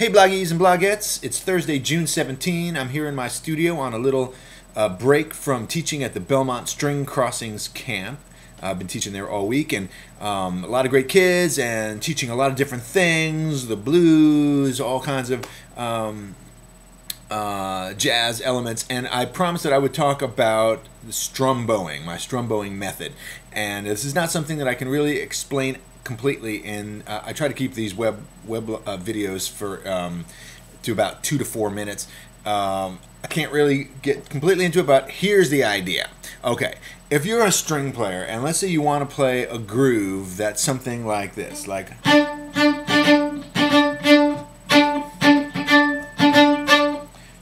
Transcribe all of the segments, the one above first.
Hey bloggies and blogettes, it's Thursday, June 17. I'm here in my studio on a little break from teaching at the Belmont String Crossings camp. I've been teaching there all week, and a lot of great kids and teaching a lot of different things, the blues, all kinds of jazz elements. And I promised that I would talk about the strum bowing, my strum bowing method. And this is not something that I can really explain completely, and I try to keep these web videos for to about 2 to 4 minutes. I can't really get completely into it, but here's the idea. Okay, if you're a string player, and let's say you want to play a groove that's something like this, like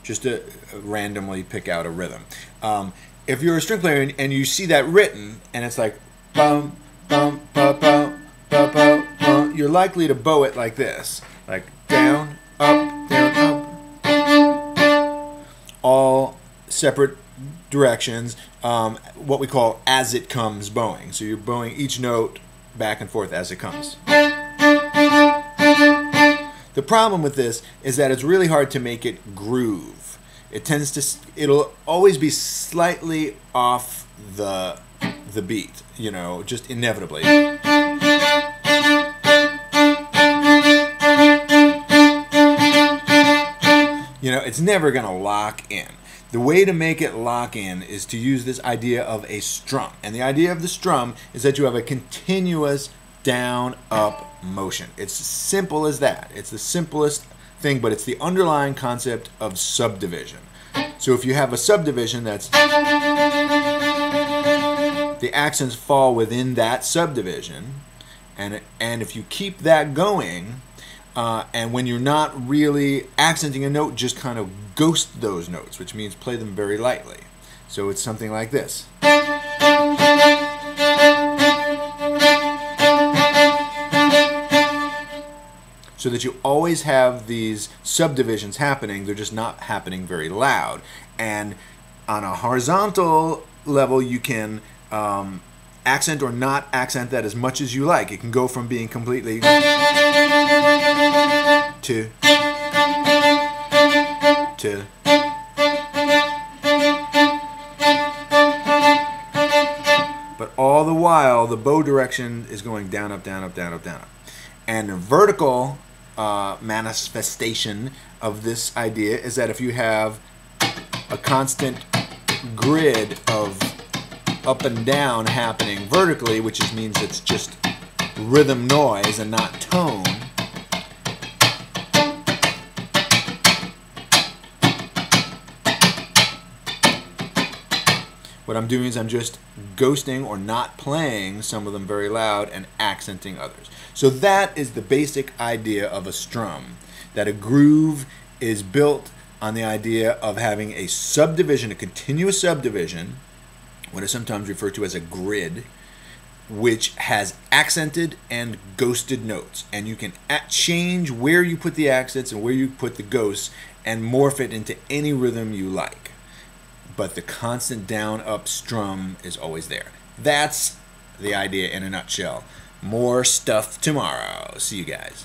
just to randomly pick out a rhythm. If you're a string player and you see that written, and it's like bum bum ba bum, you're likely to bow it like this, like down, up, all separate directions, what we call as it comes bowing. So you're bowing each note back and forth as it comes. The problem with this is that it's really hard to make it groove. It'll always be slightly off the beat, you know, just inevitably. You know, it's never going to lock in. The way to make it lock in is to use this idea of a strum. And the idea of the strum is that you have a continuous down-up motion. It's as simple as that. It's the simplest thing, but it's the underlying concept of subdivision. So if you have a subdivision that's... the accents fall within that subdivision, and if you keep that going... and when you're not really accenting a note, just kind of ghost those notes, which means play them very lightly. So it's something like this. So that you always have these subdivisions happening, they're just not happening very loud. And on a horizontal level, you can accent or not accent that as much as you like. It can go from being completely to but all the while the bow direction is going down, up, down, up, down, up, down, up. And the vertical manifestation of this idea is that if you have a constant grid of up and down happening vertically, which means it's just rhythm noise and not tone. What I'm doing is I'm just ghosting or not playing some of them very loud and accenting others. So that is the basic idea of a strum, that a groove is built on the idea of having a subdivision, a continuous subdivision, what is sometimes referred to as a grid, which has accented and ghosted notes. And you can change where you put the accents and where you put the ghosts and morph it into any rhythm you like. But the constant down-up strum is always there. That's the idea in a nutshell. More stuff tomorrow. See you guys.